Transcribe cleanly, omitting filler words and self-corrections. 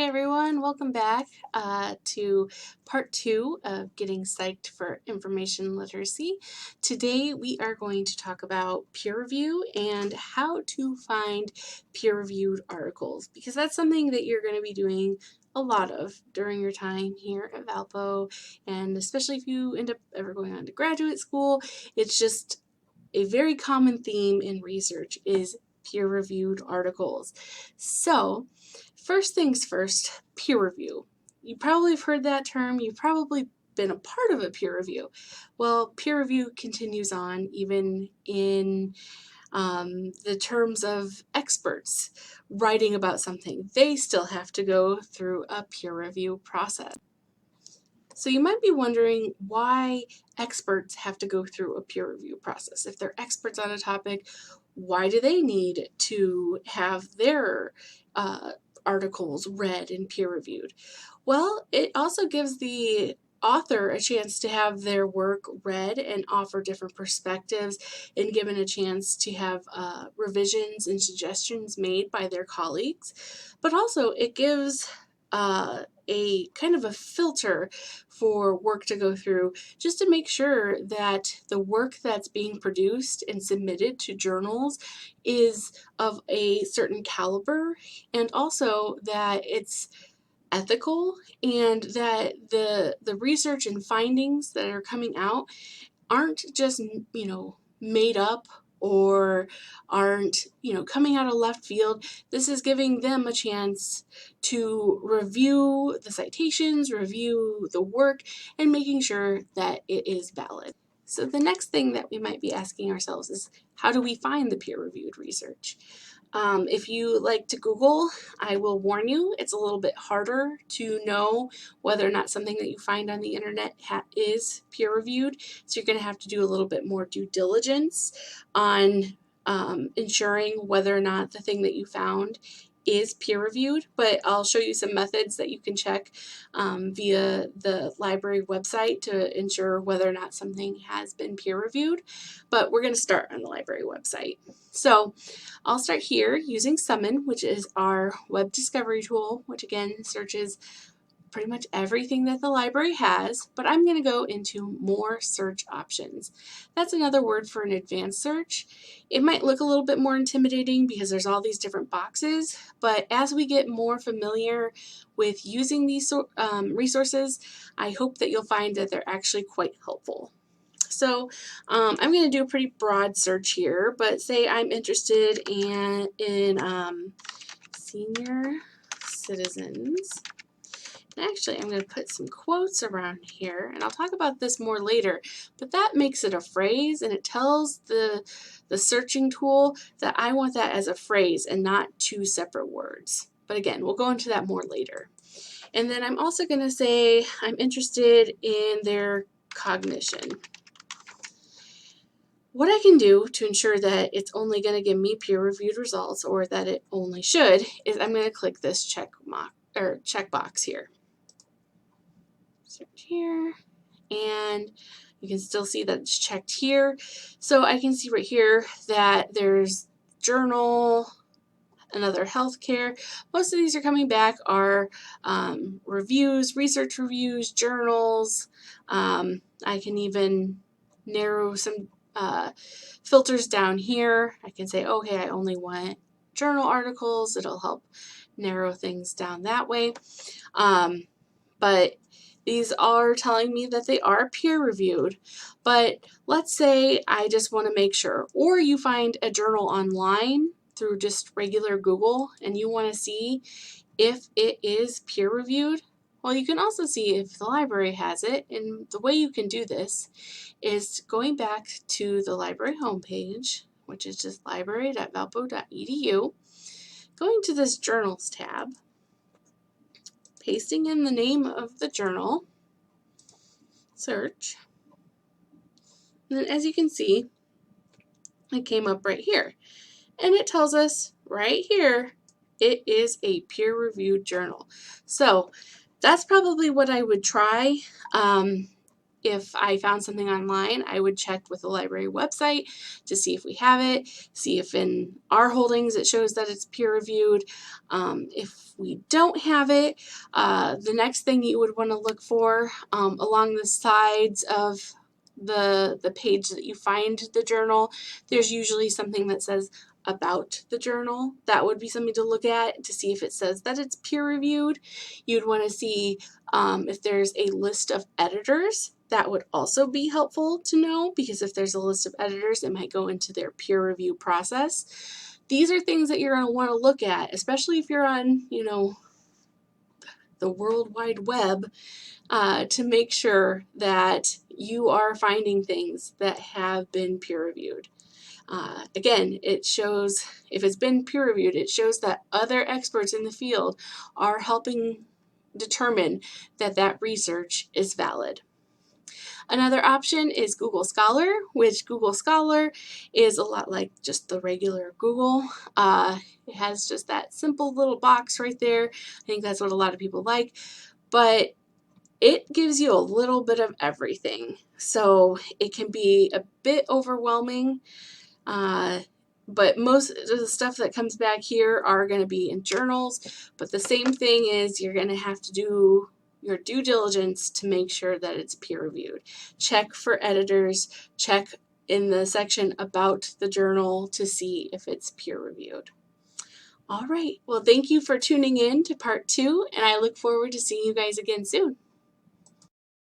Hey everyone, welcome back to part 2 of getting psyched for information literacy. Today we are going to talk about peer review and how to find peer-reviewed articles, because that's something that you're going to be doing a lot of during your time here at Valpo, and especially if you end up ever going on to graduate school. It's just a very common theme in research is peer-reviewed articles. So first things first, peer review. You probably have heard that term. You've probably been a part of a peer review. Well, peer review continues on even in the terms of experts writing about something. They still have to go through a peer review process. So you might be wondering why experts have to go through a peer review process. If they're experts on a topic, why do they need to have their articles read and peer reviewed? Well, it also gives the author a chance to have their work read and offer different perspectives and given a chance to have revisions and suggestions made by their colleagues. But also it gives a kind of a filter for work to go through just to make sure that the work that's being produced and submitted to journals is of a certain caliber, and also that it's ethical, and that the research and findings that are coming out aren't just made up or aren't coming out of left field. This is giving them a chance to review the citations, review the work, and making sure that it is valid. So the next thing that we might be asking ourselves is, how do we find the peer-reviewed research? If you like to Google, I will warn you, it's a little bit harder to know whether or not something that you find on the internet is peer-reviewed. So you're going to have to do a little bit more due diligence on ensuring whether or not the thing that you found is peer-reviewed. But I'll show you some methods that you can check via the library website to ensure whether or not something has been peer-reviewed. But we're going to start on the library website. So I'll start here using Summon, which is our web discovery tool, which again searches pretty much everything that the library has, but I'm going to go into more search options. That's another word for an advanced search. It might look a little bit more intimidating because there's all these different boxes, but as we get more familiar with using these resources, I hope that you'll find that they're actually quite helpful. So I'm going to do a pretty broad search here, but say I'm interested in senior citizens. And actually, I'm going to put some quotes around here, and I'll talk about this more later, but that makes it a phrase, and it tells the searching tool that I want that as a phrase and not two separate words. But again, we'll go into that more later. And then I'm also going to say I'm interested in their cognition. What I can do to ensure that it's only going to give me peer-reviewed results, or that it only should, is I'm going to click this checkbox here. Search here, and you can still see that it's checked here. So I can see right here that there's journal, another healthcare. Most of these are coming back are reviews, research reviews, journals. I can even narrow some filters down here. I can say, okay, I only want journal articles. It'll help narrow things down that way. But these are telling me that they are peer-reviewed. But let's say I just want to make sure, or you find a journal online through just regular Google and you want to see if it is peer-reviewed. Well, you can also see if the library has it, and the way you can do this is going back to the library homepage, which is just library.valpo.edu, going to this Journals tab, pasting in the name of the journal, search, and then as you can see, it came up right here. And it tells us right here, it is a peer-reviewed journal. So that's probably what I would try. If I found something online, I would check with the library website to see if we have it, see if in our holdings it shows that it's peer-reviewed. If we don't have it, the next thing you would want to look for along the sides of the page that you find the journal, there's usually something that says about the journal. That would be something to look at to see if it says that it's peer-reviewed. You'd want to see if there's a list of editors. That would also be helpful to know, because if there's a list of editors, it might go into their peer review process. These are things that you're going to want to look at, especially if you're on, the World Wide Web, to make sure that you are finding things that have been peer reviewed. Again, it shows, if it's been peer reviewed, it shows that other experts in the field are helping determine that that research is valid. Another option is Google Scholar, which Google Scholar is a lot like just the regular Google. It has just that simple little box right there. I think that's what a lot of people like, but it gives you a little bit of everything. So it can be a bit overwhelming, but most of the stuff that comes back here are going to be in journals. But the same thing is, you're going to have to do your due diligence to make sure that it's peer reviewed. Check for editors, check in the section about the journal to see if it's peer reviewed. All right, well, thank you for tuning in to part 2, and I look forward to seeing you guys again soon.